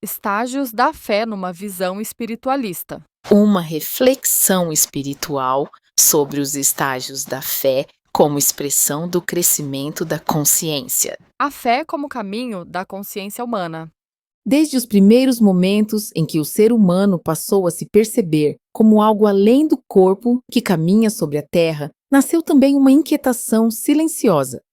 Estágios da fé numa visão espiritualista. Uma reflexão espiritual sobre os estágios da fé como expressão do crescimento da consciência. A fé como caminho da consciência humana. Desde os primeiros momentos em que o ser humano passou a se perceber como algo além do corpo que caminha sobre a terra, nasceu também uma inquietação silenciosa,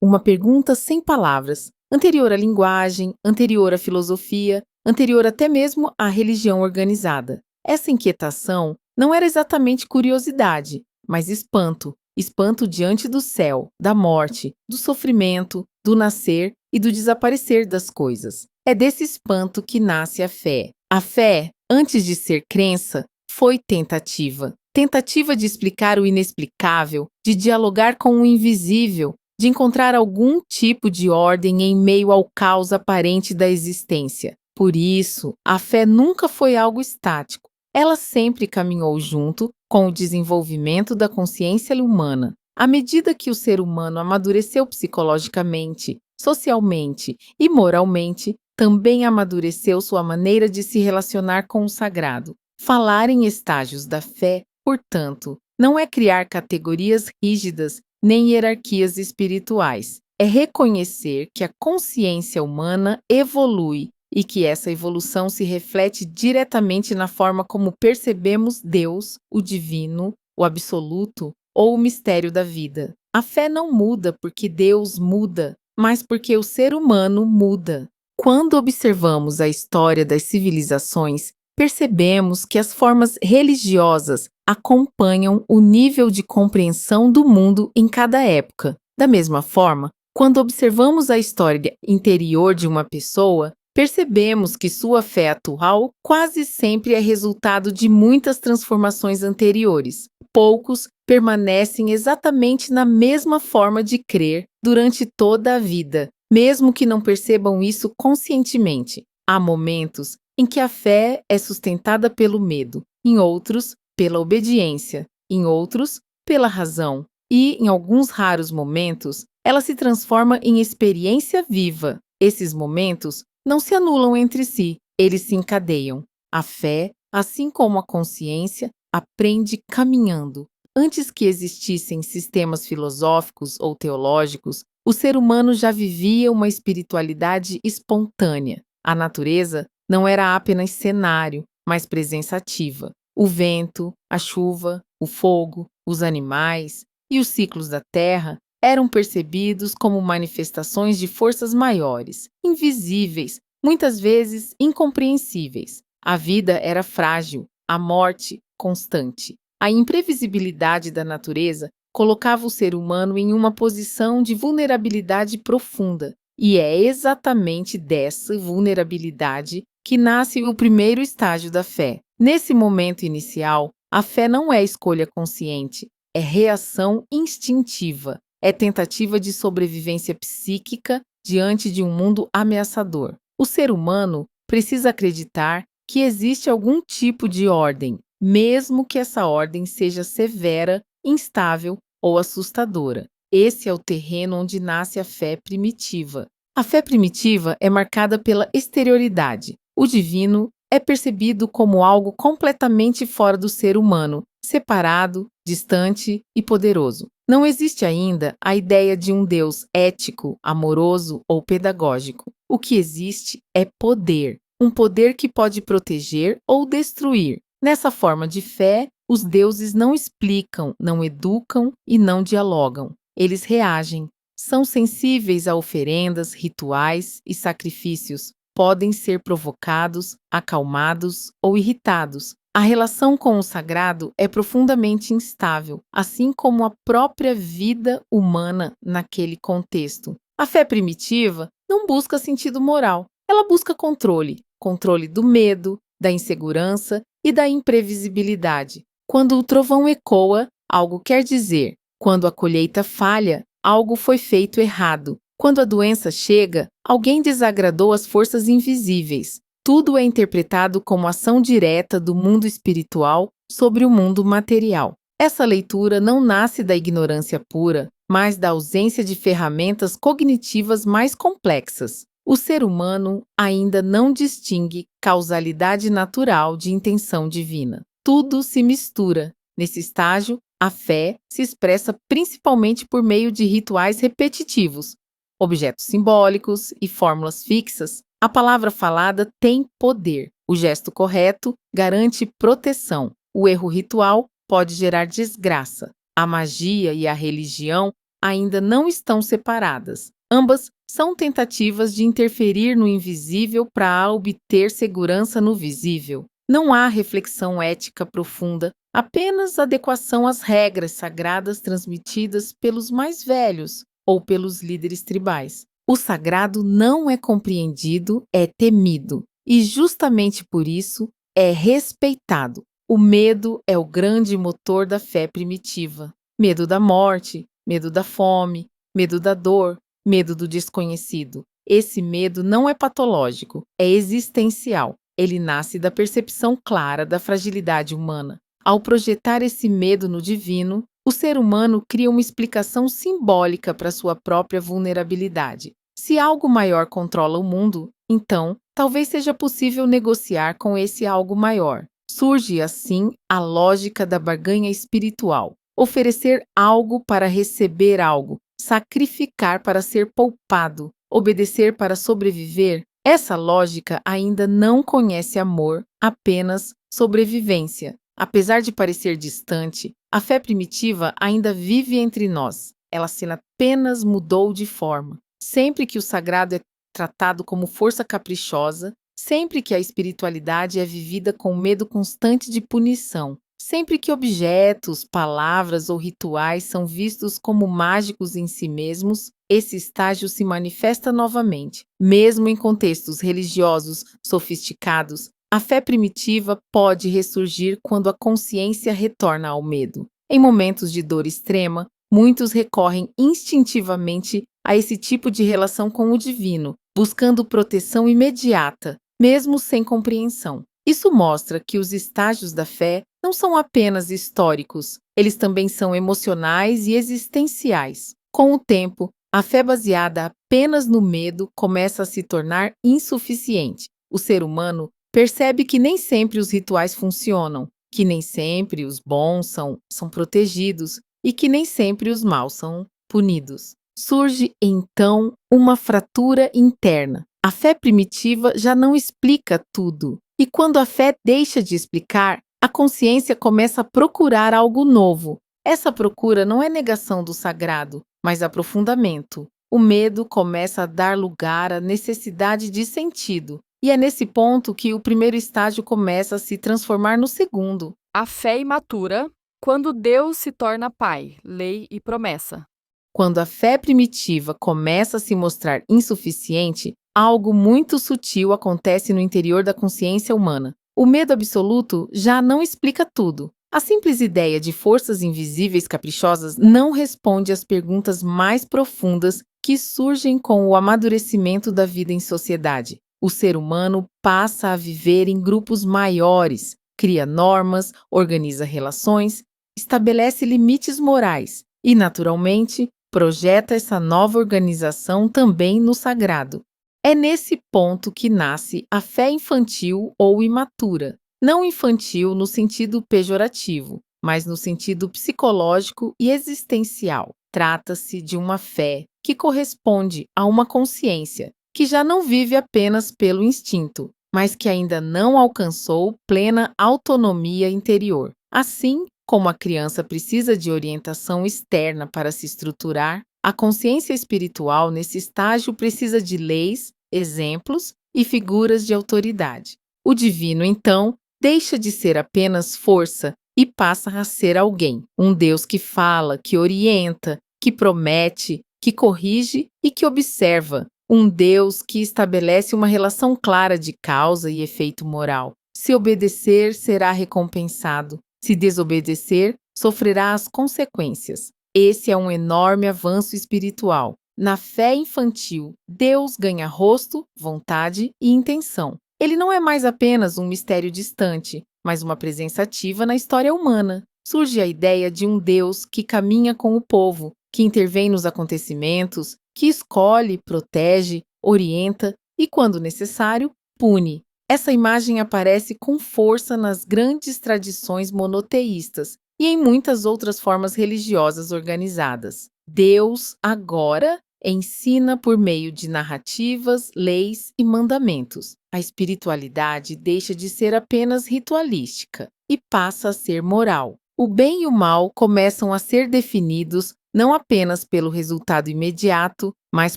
uma pergunta sem palavras, anterior à linguagem, anterior à filosofia, anterior até mesmo à religião organizada. Essa inquietação não era exatamente curiosidade, mas espanto. Espanto diante do céu, da morte, do sofrimento, do nascer e do desaparecer das coisas. É desse espanto que nasce a fé. A fé, antes de ser crença, foi tentativa. Tentativa de explicar o inexplicável, de dialogar com o invisível, de encontrar algum tipo de ordem em meio ao caos aparente da existência. Por isso, a fé nunca foi algo estático. Ela sempre caminhou junto com o desenvolvimento da consciência humana. À medida que o ser humano amadureceu psicologicamente, socialmente e moralmente, também amadureceu sua maneira de se relacionar com o sagrado. Falar em estágios da fé, portanto, não é criar categorias rígidas nem hierarquias espirituais. É reconhecer que a consciência humana evolui e que essa evolução se reflete diretamente na forma como percebemos Deus, o divino, o absoluto ou o mistério da vida. A fé não muda porque Deus muda, mas porque o ser humano muda. Quando observamos a história das civilizações, percebemos que as formas religiosas acompanham o nível de compreensão do mundo em cada época. Da mesma forma, quando observamos a história interior de uma pessoa, percebemos que sua fé atual quase sempre é resultado de muitas transformações anteriores. Poucos permanecem exatamente na mesma forma de crer durante toda a vida, mesmo que não percebam isso conscientemente. Há momentos em que a fé é sustentada pelo medo, em outros, pela obediência, em outros, pela razão, e, em alguns raros momentos, ela se transforma em experiência viva. Esses momentos não se anulam entre si, eles se encadeiam. A fé, assim como a consciência, aprende caminhando. Antes que existissem sistemas filosóficos ou teológicos, o ser humano já vivia uma espiritualidade espontânea. A natureza não era apenas cenário, mas presença ativa. O vento, a chuva, o fogo, os animais e os ciclos da terra eram percebidos como manifestações de forças maiores, invisíveis, muitas vezes incompreensíveis. A vida era frágil, a morte constante. A imprevisibilidade da natureza colocava o ser humano em uma posição de vulnerabilidade profunda, e é exatamente dessa vulnerabilidade que nasce o primeiro estágio da fé. Nesse momento inicial, a fé não é escolha consciente, é reação instintiva. É tentativa de sobrevivência psíquica diante de um mundo ameaçador. O ser humano precisa acreditar que existe algum tipo de ordem, mesmo que essa ordem seja severa, instável ou assustadora. Esse é o terreno onde nasce a fé primitiva. A fé primitiva é marcada pela exterioridade. O divino é percebido como algo completamente fora do ser humano, separado, distante e poderoso. Não existe ainda a ideia de um Deus ético, amoroso ou pedagógico. O que existe é poder, um poder que pode proteger ou destruir. Nessa forma de fé, os deuses não explicam, não educam e não dialogam. Eles reagem. São sensíveis a oferendas, rituais e sacrifícios. Podem ser provocados, acalmados ou irritados. A relação com o sagrado é profundamente instável, assim como a própria vida humana naquele contexto. A fé primitiva não busca sentido moral, ela busca controle, controle do medo, da insegurança e da imprevisibilidade. Quando o trovão ecoa, algo quer dizer. Quando a colheita falha, algo foi feito errado. Quando a doença chega, alguém desagradou as forças invisíveis. Tudo é interpretado como ação direta do mundo espiritual sobre o mundo material. Essa leitura não nasce da ignorância pura, mas da ausência de ferramentas cognitivas mais complexas. O ser humano ainda não distingue causalidade natural de intenção divina. Tudo se mistura. Nesse estágio, a fé se expressa principalmente por meio de rituais repetitivos, objetos simbólicos e fórmulas fixas. A palavra falada tem poder. O gesto correto garante proteção. O erro ritual pode gerar desgraça. A magia e a religião ainda não estão separadas. Ambas são tentativas de interferir no invisível para obter segurança no visível. Não há reflexão ética profunda, apenas adequação às regras sagradas transmitidas pelos mais velhos ou pelos líderes tribais. O sagrado não é compreendido, é temido, e justamente por isso é respeitado. O medo é o grande motor da fé primitiva. Medo da morte, medo da fome, medo da dor, medo do desconhecido. Esse medo não é patológico, é existencial. Ele nasce da percepção clara da fragilidade humana. Ao projetar esse medo no divino, o ser humano cria uma explicação simbólica para sua própria vulnerabilidade. Se algo maior controla o mundo, então talvez seja possível negociar com esse algo maior. Surge, assim, a lógica da barganha espiritual. Oferecer algo para receber algo, sacrificar para ser poupado, obedecer para sobreviver. Essa lógica ainda não conhece amor, apenas sobrevivência. Apesar de parecer distante, a fé primitiva ainda vive entre nós. Ela apenas mudou de forma. Sempre que o sagrado é tratado como força caprichosa, sempre que a espiritualidade é vivida com medo constante de punição, sempre que objetos, palavras ou rituais são vistos como mágicos em si mesmos, esse estágio se manifesta novamente. Mesmo em contextos religiosos sofisticados, a fé primitiva pode ressurgir quando a consciência retorna ao medo. Em momentos de dor extrema, muitos recorrem instintivamente a esse tipo de relação com o divino, buscando proteção imediata, mesmo sem compreensão. Isso mostra que os estágios da fé não são apenas históricos, eles também são emocionais e existenciais. Com o tempo, a fé baseada apenas no medo começa a se tornar insuficiente. O ser humano percebe que nem sempre os rituais funcionam, que nem sempre os bons são protegidos e que nem sempre os maus são punidos. Surge, então, uma fratura interna. A fé primitiva já não explica tudo. E quando a fé deixa de explicar, a consciência começa a procurar algo novo. Essa procura não é negação do sagrado, mas aprofundamento. O medo começa a dar lugar à necessidade de sentido. E é nesse ponto que o primeiro estágio começa a se transformar no segundo. A fé imatura quando Deus se torna Pai, lei e promessa. Quando a fé primitiva começa a se mostrar insuficiente, algo muito sutil acontece no interior da consciência humana. O medo absoluto já não explica tudo. A simples ideia de forças invisíveis caprichosas não responde às perguntas mais profundas que surgem com o amadurecimento da vida em sociedade. O ser humano passa a viver em grupos maiores, cria normas, organiza relações, estabelece limites morais e, naturalmente, projeta essa nova organização também no sagrado. É nesse ponto que nasce a fé infantil ou imatura. Não infantil no sentido pejorativo, mas no sentido psicológico e existencial. Trata-se de uma fé que corresponde a uma consciência que já não vive apenas pelo instinto, mas que ainda não alcançou plena autonomia interior. Assim como a criança precisa de orientação externa para se estruturar, a consciência espiritual nesse estágio precisa de leis, exemplos e figuras de autoridade. O divino, então, deixa de ser apenas força e passa a ser alguém, um Deus que fala, que orienta, que promete, que corrige e que observa, um Deus que estabelece uma relação clara de causa e efeito moral. Se obedecer, será recompensado. Se desobedecer, sofrerá as consequências. Esse é um enorme avanço espiritual. Na fé infantil, Deus ganha rosto, vontade e intenção. Ele não é mais apenas um mistério distante, mas uma presença ativa na história humana. Surge a ideia de um Deus que caminha com o povo, que intervém nos acontecimentos, que escolhe, protege, orienta e, quando necessário, pune. Essa imagem aparece com força nas grandes tradições monoteístas e em muitas outras formas religiosas organizadas. Deus, agora, ensina por meio de narrativas, leis e mandamentos. A espiritualidade deixa de ser apenas ritualística e passa a ser moral. O bem e o mal começam a ser definidos não apenas pelo resultado imediato, mas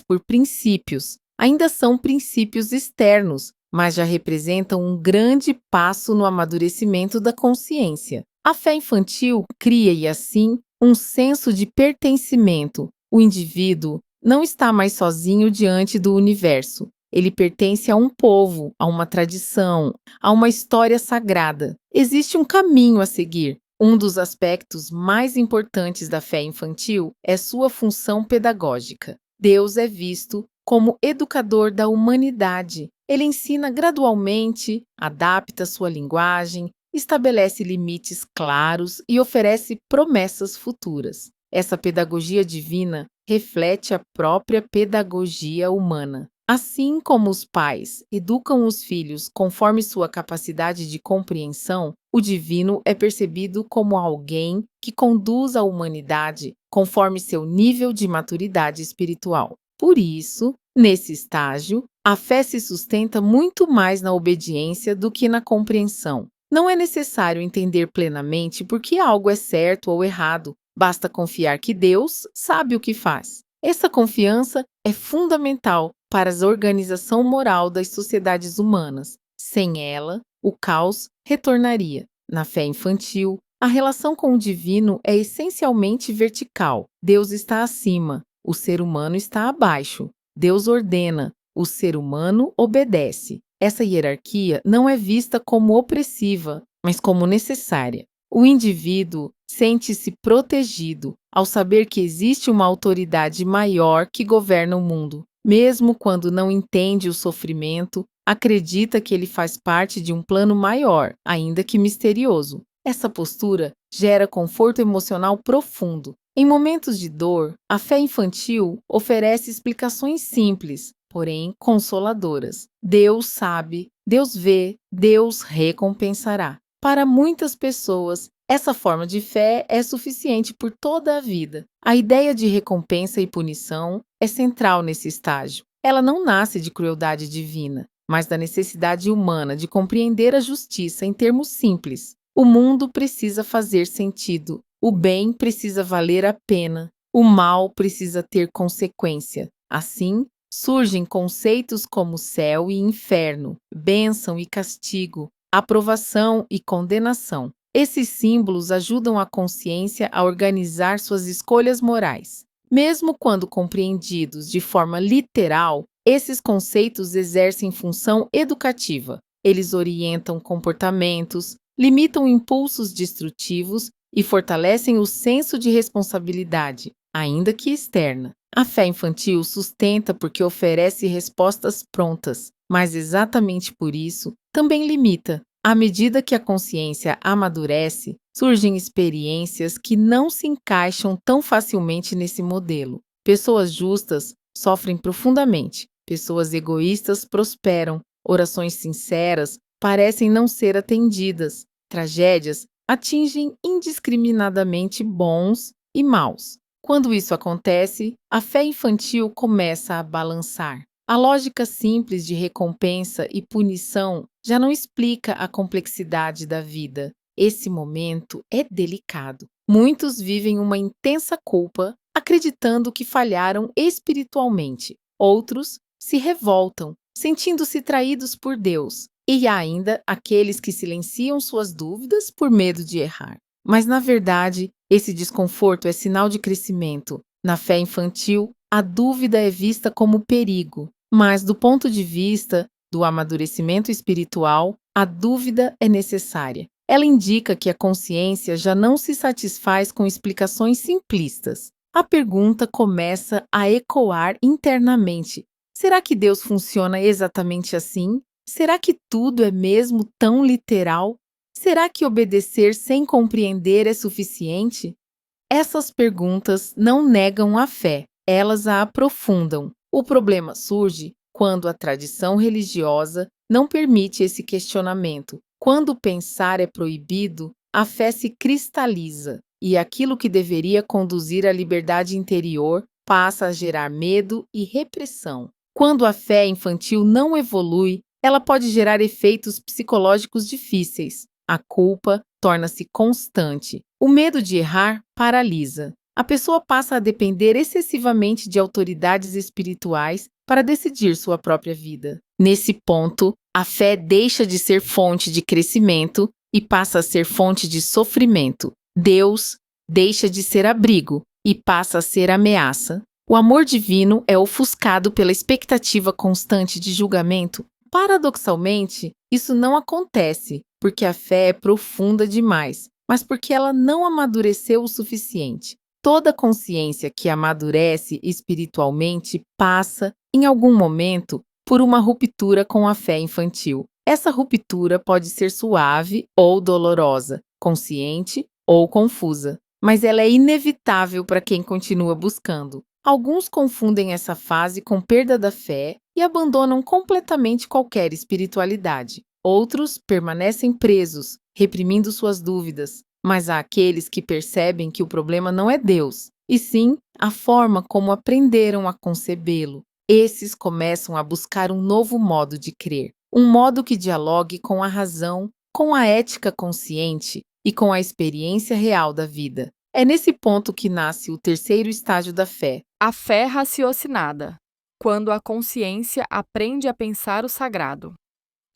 por princípios. Ainda são princípios externos, mas já representam um grande passo no amadurecimento da consciência. A fé infantil cria, e assim, um senso de pertencimento. O indivíduo não está mais sozinho diante do universo. Ele pertence a um povo, a uma tradição, a uma história sagrada. Existe um caminho a seguir. Um dos aspectos mais importantes da fé infantil é sua função pedagógica. Deus é visto como educador da humanidade. Ele ensina gradualmente, adapta sua linguagem, estabelece limites claros e oferece promessas futuras. Essa pedagogia divina reflete a própria pedagogia humana. Assim como os pais educam os filhos conforme sua capacidade de compreensão, o divino é percebido como alguém que conduz a humanidade conforme seu nível de maturidade espiritual. Por isso, nesse estágio, a fé se sustenta muito mais na obediência do que na compreensão. Não é necessário entender plenamente por que algo é certo ou errado, basta confiar que Deus sabe o que faz. Essa confiança é fundamental para a organização moral das sociedades humanas. Sem ela, o caos retornaria. Na fé infantil, a relação com o divino é essencialmente vertical. Deus está acima, o ser humano está abaixo. Deus ordena, o ser humano obedece. Essa hierarquia não é vista como opressiva, mas como necessária. O indivíduo sente-se protegido ao saber que existe uma autoridade maior que governa o mundo. Mesmo quando não entende o sofrimento, acredita que ele faz parte de um plano maior, ainda que misterioso. Essa postura gera conforto emocional profundo. Em momentos de dor, a fé infantil oferece explicações simples, porém consoladoras. Deus sabe, Deus vê, Deus recompensará. Para muitas pessoas, essa forma de fé é suficiente por toda a vida. A ideia de recompensa e punição é central nesse estágio. Ela não nasce de crueldade divina, mas da necessidade humana de compreender a justiça em termos simples. O mundo precisa fazer sentido. O bem precisa valer a pena. O mal precisa ter consequência. Assim, surgem conceitos como céu e inferno, bênção e castigo, aprovação e condenação. Esses símbolos ajudam a consciência a organizar suas escolhas morais. Mesmo quando compreendidos de forma literal, esses conceitos exercem função educativa. Eles orientam comportamentos, limitam impulsos destrutivos e fortalecem o senso de responsabilidade, ainda que externa. A fé infantil sustenta porque oferece respostas prontas, mas exatamente por isso também limita. À medida que a consciência amadurece, surgem experiências que não se encaixam tão facilmente nesse modelo. Pessoas justas sofrem profundamente, pessoas egoístas prosperam, orações sinceras parecem não ser atendidas, tragédias atingem indiscriminadamente bons e maus. Quando isso acontece, a fé infantil começa a balançar. A lógica simples de recompensa e punição já não explica a complexidade da vida. Esse momento é delicado. Muitos vivem uma intensa culpa, acreditando que falharam espiritualmente. Outros se revoltam, sentindo-se traídos por Deus. E há ainda aqueles que silenciam suas dúvidas por medo de errar. Mas, na verdade, esse desconforto é sinal de crescimento. Na fé infantil, a dúvida é vista como perigo. Mas, do ponto de vista do amadurecimento espiritual, a dúvida é necessária. Ela indica que a consciência já não se satisfaz com explicações simplistas. A pergunta começa a ecoar internamente. Será que Deus funciona exatamente assim? Será que tudo é mesmo tão literal? Será que obedecer sem compreender é suficiente? Essas perguntas não negam a fé, elas a aprofundam. O problema surge quando a tradição religiosa não permite esse questionamento. Quando pensar é proibido, a fé se cristaliza e aquilo que deveria conduzir à liberdade interior passa a gerar medo e repressão. Quando a fé infantil não evolui, ela pode gerar efeitos psicológicos difíceis. A culpa torna-se constante. O medo de errar paralisa. A pessoa passa a depender excessivamente de autoridades espirituais para decidir sua própria vida. Nesse ponto, a fé deixa de ser fonte de crescimento e passa a ser fonte de sofrimento. Deus deixa de ser abrigo e passa a ser ameaça. O amor divino é ofuscado pela expectativa constante de julgamento. Paradoxalmente, isso não acontece porque a fé é profunda demais, mas porque ela não amadureceu o suficiente. Toda consciência que amadurece espiritualmente passa, em algum momento, por uma ruptura com a fé infantil. Essa ruptura pode ser suave ou dolorosa, consciente ou confusa, mas ela é inevitável para quem continua buscando. Alguns confundem essa fase com perda da fé e abandonam completamente qualquer espiritualidade. Outros permanecem presos, reprimindo suas dúvidas, mas há aqueles que percebem que o problema não é Deus, e sim a forma como aprenderam a concebê-lo. Esses começam a buscar um novo modo de crer, um modo que dialogue com a razão, com a ética consciente e com a experiência real da vida. É nesse ponto que nasce o terceiro estágio da fé. A fé raciocinada, quando a consciência aprende a pensar o sagrado.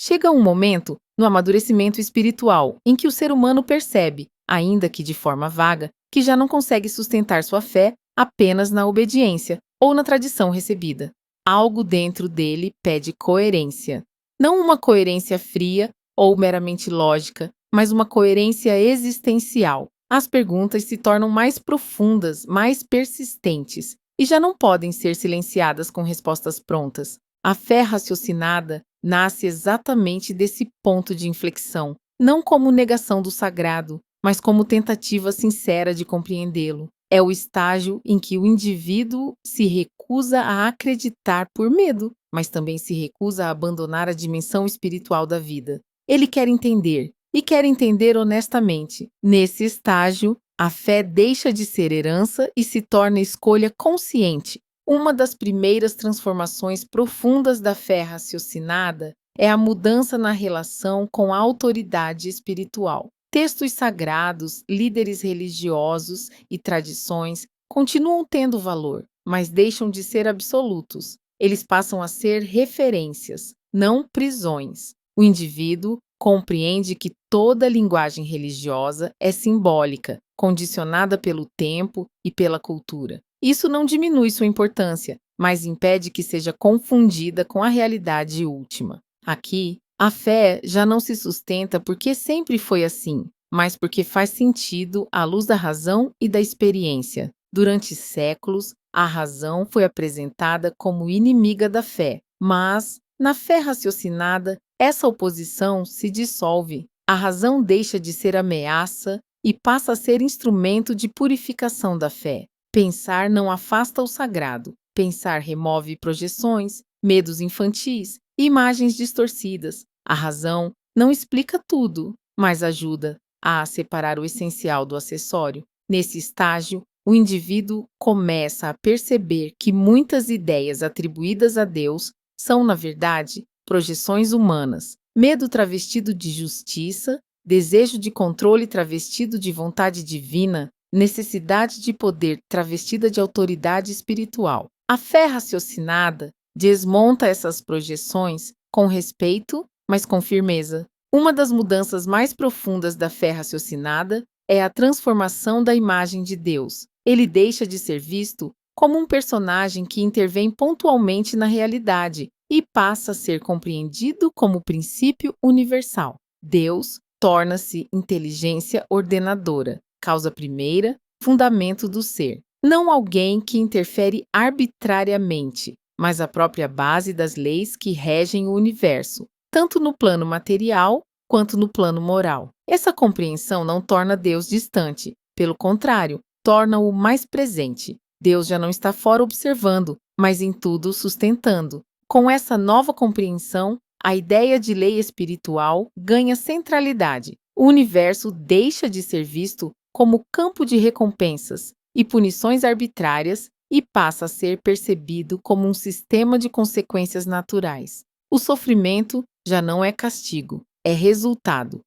Chega um momento, no amadurecimento espiritual, em que o ser humano percebe, ainda que de forma vaga, que já não consegue sustentar sua fé apenas na obediência ou na tradição recebida. Algo dentro dele pede coerência. Não uma coerência fria ou meramente lógica, mas uma coerência existencial. As perguntas se tornam mais profundas, mais persistentes, e já não podem ser silenciadas com respostas prontas. A fé raciocinada nasce exatamente desse ponto de inflexão, não como negação do sagrado, mas como tentativa sincera de compreendê-lo. É o estágio em que o indivíduo se recusa a acreditar por medo, mas também se recusa a abandonar a dimensão espiritual da vida. Ele quer entender, e quer entender honestamente. Nesse estágio, a fé deixa de ser herança e se torna escolha consciente. Uma das primeiras transformações profundas da fé raciocinada é a mudança na relação com a autoridade espiritual. Textos sagrados, líderes religiosos e tradições continuam tendo valor, mas deixam de ser absolutos. Eles passam a ser referências, não prisões. O indivíduo compreende que toda linguagem religiosa é simbólica, condicionada pelo tempo e pela cultura. Isso não diminui sua importância, mas impede que seja confundida com a realidade última. Aqui, a fé já não se sustenta porque sempre foi assim, mas porque faz sentido à luz da razão e da experiência. Durante séculos, a razão foi apresentada como inimiga da fé, mas, na fé raciocinada, essa oposição se dissolve. A razão deixa de ser ameaça e passa a ser instrumento de purificação da fé. Pensar não afasta o sagrado. Pensar remove projeções, medos infantis e imagens distorcidas. A razão não explica tudo, mas ajuda a separar o essencial do acessório. Nesse estágio, o indivíduo começa a perceber que muitas ideias atribuídas a Deus são, na verdade, projeções humanas. Medo travestido de justiça, desejo de controle travestido de vontade divina, necessidade de poder travestida de autoridade espiritual. A fé raciocinada desmonta essas projeções com respeito, mas com firmeza. Uma das mudanças mais profundas da fé raciocinada é a transformação da imagem de Deus. Ele deixa de ser visto como um personagem que intervém pontualmente na realidade e passa a ser compreendido como princípio universal. Deus torna-se inteligência ordenadora, causa primeira, fundamento do ser. Não alguém que interfere arbitrariamente, mas a própria base das leis que regem o universo, tanto no plano material quanto no plano moral. Essa compreensão não torna Deus distante, pelo contrário, torna-o mais presente. Deus já não está fora observando, mas em tudo sustentando. Com essa nova compreensão, a ideia de lei espiritual ganha centralidade. O universo deixa de ser visto como campo de recompensas e punições arbitrárias e passa a ser percebido como um sistema de consequências naturais. O sofrimento já não é castigo, é resultado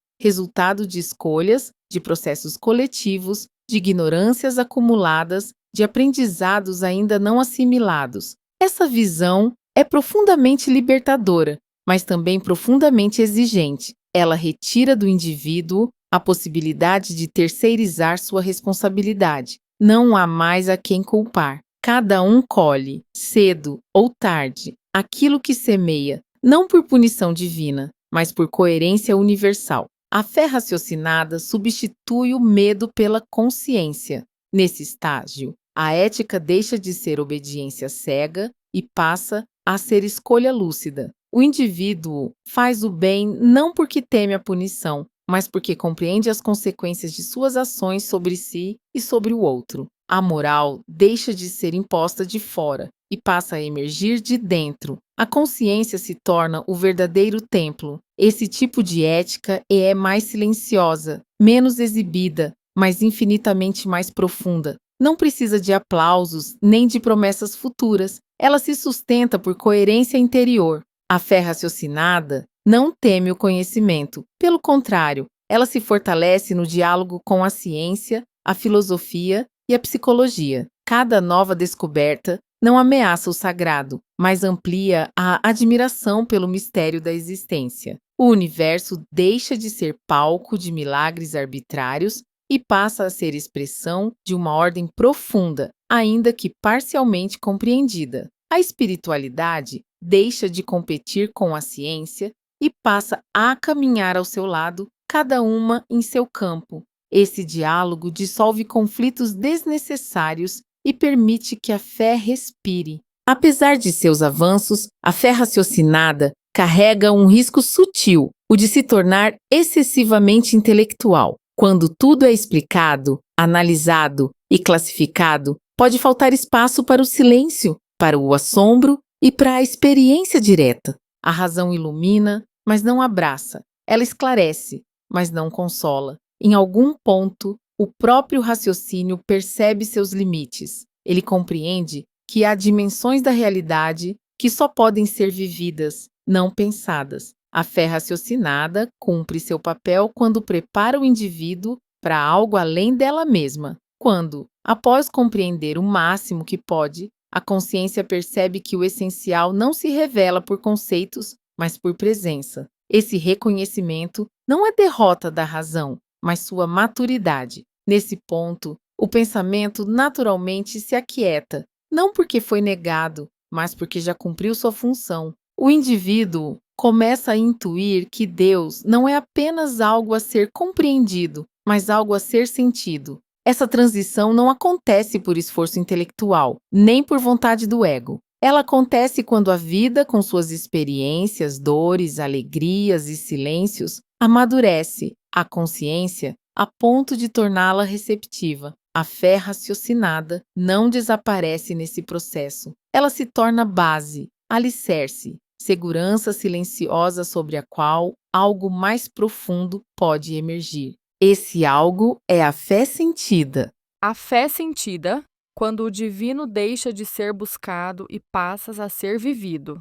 de escolhas, de processos coletivos, de ignorâncias acumuladas, de aprendizados ainda não assimilados. Essa visão é profundamente libertadora, mas também profundamente exigente. Ela retira do indivíduo a possibilidade de terceirizar sua responsabilidade. Não há mais a quem culpar. Cada um colhe, cedo ou tarde, aquilo que semeia, não por punição divina, mas por coerência universal. A fé raciocinada substitui o medo pela consciência. Nesse estágio, a ética deixa de ser obediência cega e passa a ser escolha lúcida. O indivíduo faz o bem não porque teme a punição, mas porque compreende as consequências de suas ações sobre si e sobre o outro. A moral deixa de ser imposta de fora e passa a emergir de dentro. A consciência se torna o verdadeiro templo. Esse tipo de ética é mais silenciosa, menos exibida, mas infinitamente mais profunda. Não precisa de aplausos nem de promessas futuras. Ela se sustenta por coerência interior. A fé raciocinada não teme o conhecimento. Pelo contrário, ela se fortalece no diálogo com a ciência, a filosofia e a psicologia. Cada nova descoberta não ameaça o sagrado, mas amplia a admiração pelo mistério da existência. O universo deixa de ser palco de milagres arbitrários e passa a ser expressão de uma ordem profunda, ainda que parcialmente compreendida. A espiritualidade deixa de competir com a ciência e passa a caminhar ao seu lado, cada uma em seu campo. Esse diálogo dissolve conflitos desnecessários e permite que a fé respire. Apesar de seus avanços, a fé raciocinada carrega um risco sutil, o de se tornar excessivamente intelectual. Quando tudo é explicado, analisado e classificado, pode faltar espaço para o silêncio, para o assombro e para a experiência direta. A razão ilumina, mas não abraça. Ela esclarece, mas não consola. Em algum ponto, o próprio raciocínio percebe seus limites. Ele compreende que há dimensões da realidade que só podem ser vividas, não pensadas. A fé raciocinada cumpre seu papel quando prepara o indivíduo para algo além dela mesma. Quando, após compreender o máximo que pode, a consciência percebe que o essencial não se revela por conceitos, mas por presença. Esse reconhecimento não é derrota da razão, mas sua maturidade. Nesse ponto, o pensamento naturalmente se aquieta, não porque foi negado, mas porque já cumpriu sua função. O indivíduo começa a intuir que Deus não é apenas algo a ser compreendido, mas algo a ser sentido. Essa transição não acontece por esforço intelectual, nem por vontade do ego. Ela acontece quando a vida, com suas experiências, dores, alegrias e silêncios, amadurece a consciência a ponto de torná-la receptiva. A fé raciocinada não desaparece nesse processo. Ela se torna base, alicerce, segurança silenciosa sobre a qual algo mais profundo pode emergir. Esse algo é a fé sentida. A fé sentida, quando o divino deixa de ser buscado e passa a ser vivido.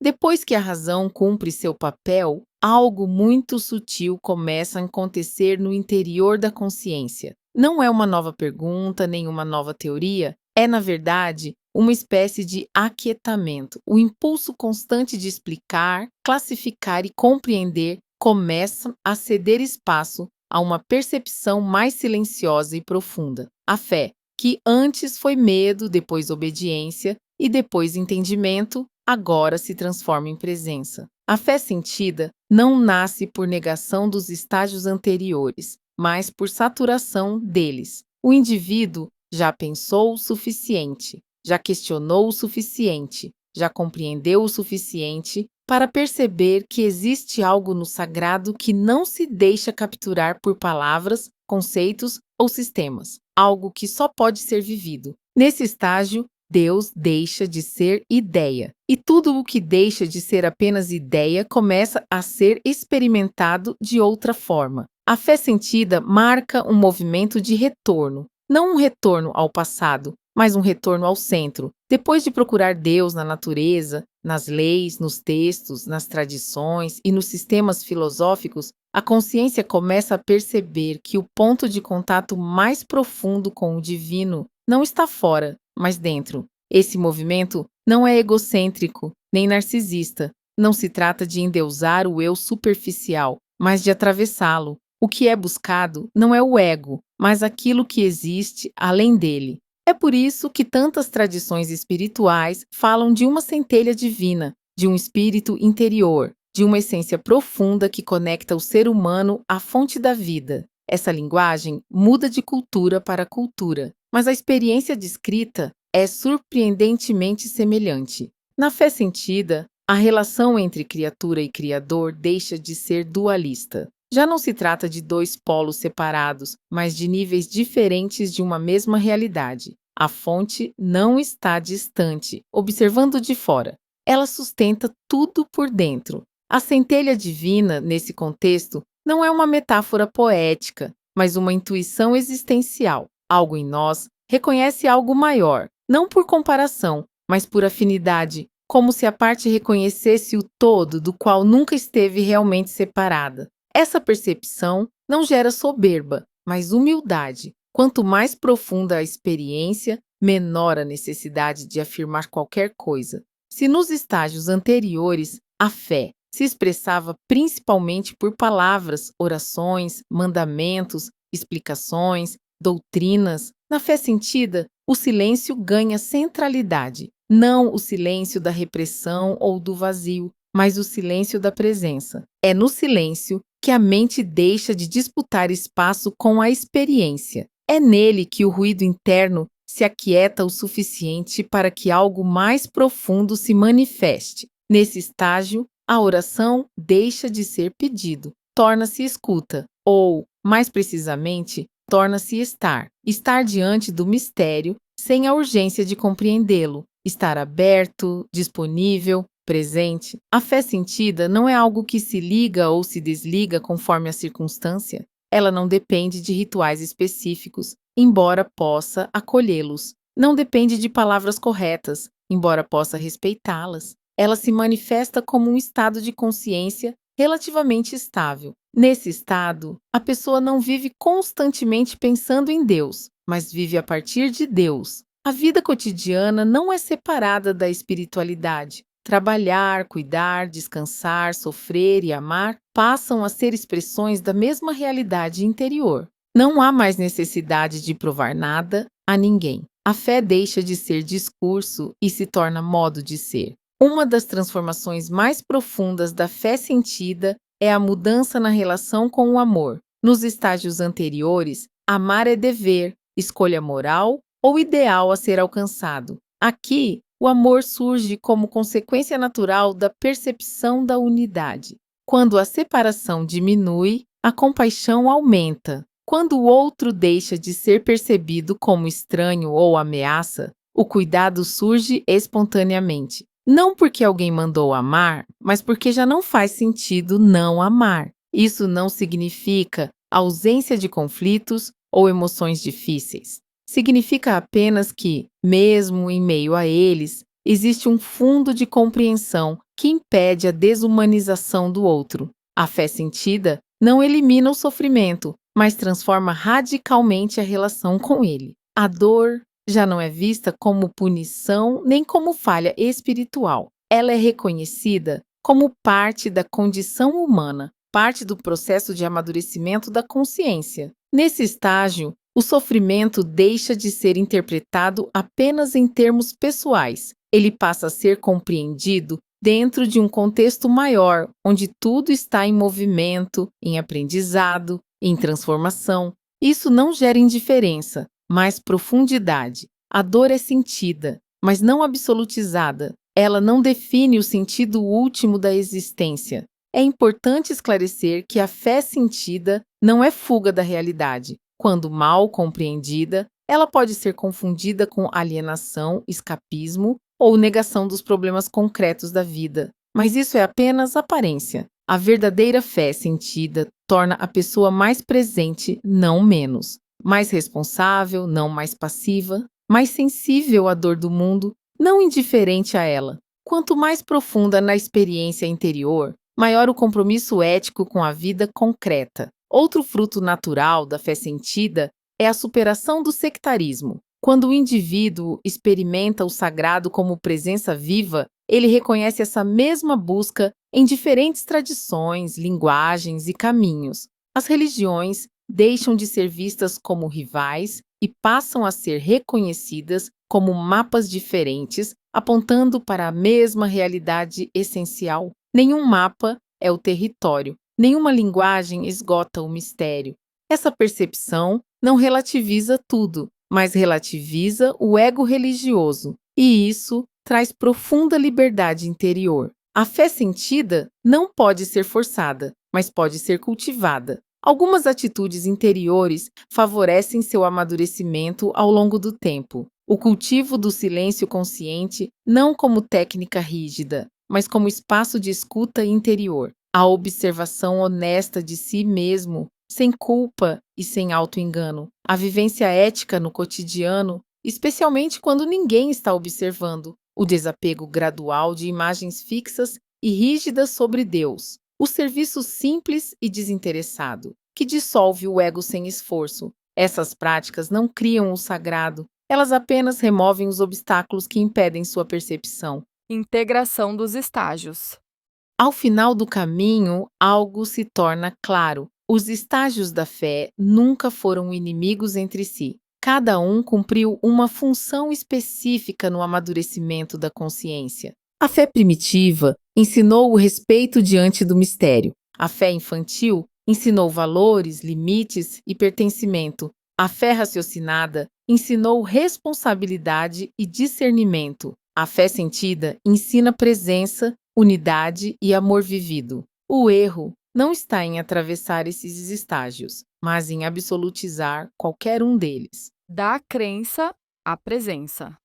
Depois que a razão cumpre seu papel, algo muito sutil começa a acontecer no interior da consciência. Não é uma nova pergunta, nem uma nova teoria, é, na verdade, uma espécie de aquietamento. O impulso constante de explicar, classificar e compreender começa a ceder espaço a uma percepção mais silenciosa e profunda. A fé, que antes foi medo, depois obediência e depois entendimento, agora se transforma em presença. A fé sentida não nasce por negação dos estágios anteriores, mas por saturação deles. O indivíduo já pensou o suficiente, já questionou o suficiente, já compreendeu o suficiente para perceber que existe algo no sagrado que não se deixa capturar por palavras, conceitos ou sistemas, algo que só pode ser vivido. Nesse estágio, Deus deixa de ser ideia. E tudo o que deixa de ser apenas ideia começa a ser experimentado de outra forma. A fé sentida marca um movimento de retorno, não um retorno ao passado, mas um retorno ao centro. Depois de procurar Deus na natureza, nas leis, nos textos, nas tradições e nos sistemas filosóficos, a consciência começa a perceber que o ponto de contato mais profundo com o divino não está fora, mas dentro. Esse movimento não é egocêntrico, nem narcisista. Não se trata de endeusar o eu superficial, mas de atravessá-lo. O que é buscado não é o ego, mas aquilo que existe além dele. É por isso que tantas tradições espirituais falam de uma centelha divina, de um espírito interior, de uma essência profunda que conecta o ser humano à fonte da vida. Essa linguagem muda de cultura para cultura, mas a experiência descrita é surpreendentemente semelhante. Na fé sentida, a relação entre criatura e criador deixa de ser dualista. Já não se trata de dois polos separados, mas de níveis diferentes de uma mesma realidade. A fonte não está distante, observando de fora. Ela sustenta tudo por dentro. A centelha divina, nesse contexto, não é uma metáfora poética, mas uma intuição existencial. Algo em nós reconhece algo maior, não por comparação, mas por afinidade, como se a parte reconhecesse o todo do qual nunca esteve realmente separada. Essa percepção não gera soberba, mas humildade. Quanto mais profunda a experiência, menor a necessidade de afirmar qualquer coisa. Se nos estágios anteriores a fé se expressava principalmente por palavras, orações, mandamentos, explicações, doutrinas, na fé sentida, o silêncio ganha centralidade. Não o silêncio da repressão ou do vazio, mas o silêncio da presença. É no silêncio que a mente deixa de disputar espaço com a experiência. É nele que o ruído interno se aquieta o suficiente para que algo mais profundo se manifeste. Nesse estágio, a oração deixa de ser pedido, torna-se escuta, ou, mais precisamente, torna-se estar. Estar diante do mistério, sem a urgência de compreendê-lo. Estar aberto, disponível, presente. A fé sentida não é algo que se liga ou se desliga conforme a circunstância. Ela não depende de rituais específicos, embora possa acolhê-los. Não depende de palavras corretas, embora possa respeitá-las. Ela se manifesta como um estado de consciência relativamente estável. Nesse estado, a pessoa não vive constantemente pensando em Deus, mas vive a partir de Deus. A vida cotidiana não é separada da espiritualidade. Trabalhar, cuidar, descansar, sofrer e amar passam a ser expressões da mesma realidade interior. Não há mais necessidade de provar nada a ninguém. A fé deixa de ser discurso e se torna modo de ser. Uma das transformações mais profundas da fé sentida é a mudança na relação com o amor. Nos estágios anteriores, amar é dever, escolha moral ou ideal a ser alcançado. Aqui, o amor surge como consequência natural da percepção da unidade. Quando a separação diminui, a compaixão aumenta. Quando o outro deixa de ser percebido como estranho ou ameaça, o cuidado surge espontaneamente. Não porque alguém mandou amar, mas porque já não faz sentido não amar. Isso não significa ausência de conflitos ou emoções difíceis. Significa apenas que, mesmo em meio a eles, existe um fundo de compreensão que impede a desumanização do outro. A fé sentida não elimina o sofrimento, mas transforma radicalmente a relação com ele. A dor já não é vista como punição nem como falha espiritual. Ela é reconhecida como parte da condição humana, parte do processo de amadurecimento da consciência. Nesse estágio, o sofrimento deixa de ser interpretado apenas em termos pessoais. Ele passa a ser compreendido dentro de um contexto maior, onde tudo está em movimento, em aprendizado, em transformação. Isso não gera indiferença, mas profundidade. A dor é sentida, mas não absolutizada. Ela não define o sentido último da existência. É importante esclarecer que a fé sentida não é fuga da realidade. Quando mal compreendida, ela pode ser confundida com alienação, escapismo ou negação dos problemas concretos da vida. Mas isso é apenas aparência. A verdadeira fé sentida torna a pessoa mais presente, não menos, mais responsável, não mais passiva, mais sensível à dor do mundo, não indiferente a ela. Quanto mais profunda na experiência interior, maior o compromisso ético com a vida concreta. Outro fruto natural da fé sentida é a superação do sectarismo. Quando o indivíduo experimenta o sagrado como presença viva, ele reconhece essa mesma busca em diferentes tradições, linguagens e caminhos. As religiões deixam de ser vistas como rivais e passam a ser reconhecidas como mapas diferentes, apontando para a mesma realidade essencial. Nenhum mapa é o território, nenhuma linguagem esgota o mistério. Essa percepção não relativiza tudo, mas relativiza o ego religioso, e isso traz profunda liberdade interior. A fé sentida não pode ser forçada, mas pode ser cultivada. Algumas atitudes interiores favorecem seu amadurecimento ao longo do tempo. O cultivo do silêncio consciente não como técnica rígida, mas como espaço de escuta interior. A observação honesta de si mesmo, sem culpa e sem auto-engano. A vivência ética no cotidiano, especialmente quando ninguém está observando. O desapego gradual de imagens fixas e rígidas sobre Deus. O serviço simples e desinteressado, que dissolve o ego sem esforço. Essas práticas não criam o sagrado, elas apenas removem os obstáculos que impedem sua percepção. Integração dos estágios. Ao final do caminho, algo se torna claro. Os estágios da fé nunca foram inimigos entre si. Cada um cumpriu uma função específica no amadurecimento da consciência. A fé primitiva ensinou o respeito diante do mistério. A fé infantil ensinou valores, limites e pertencimento. A fé raciocinada ensinou responsabilidade e discernimento. A fé sentida ensina presença, unidade e amor vivido. O erro não está em atravessar esses estágios, mas em absolutizar qualquer um deles. Da crença à presença.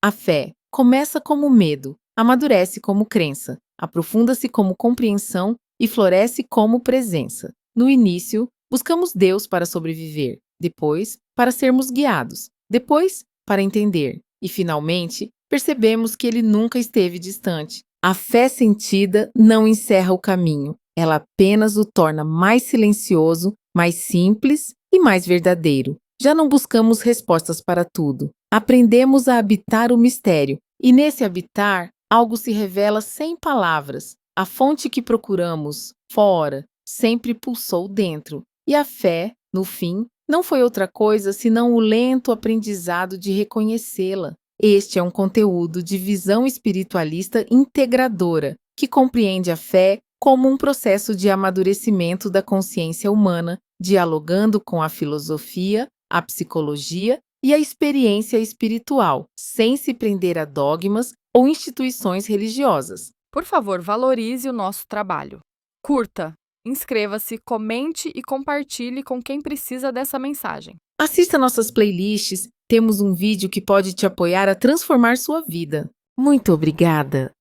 A fé começa como medo, amadurece como crença, aprofunda-se como compreensão e floresce como presença. No início, buscamos Deus para sobreviver, depois, para sermos guiados, depois, para entender, e finalmente, percebemos que Ele nunca esteve distante. A fé sentida não encerra o caminho, ela apenas o torna mais silencioso, mais simples e mais verdadeiro. Já não buscamos respostas para tudo. Aprendemos a habitar o mistério, e nesse habitar, algo se revela sem palavras. A fonte que procuramos, fora, sempre pulsou dentro. E a fé, no fim, não foi outra coisa senão o lento aprendizado de reconhecê-la. Este é um conteúdo de visão espiritualista integradora, que compreende a fé como um processo de amadurecimento da consciência humana, dialogando com a filosofia, a psicologia e a experiência espiritual, sem se prender a dogmas ou instituições religiosas. Por favor, valorize o nosso trabalho. Curta, inscreva-se, comente e compartilhe com quem precisa dessa mensagem. Assista nossas playlists, temos um vídeo que pode te apoiar a transformar sua vida. Muito obrigada!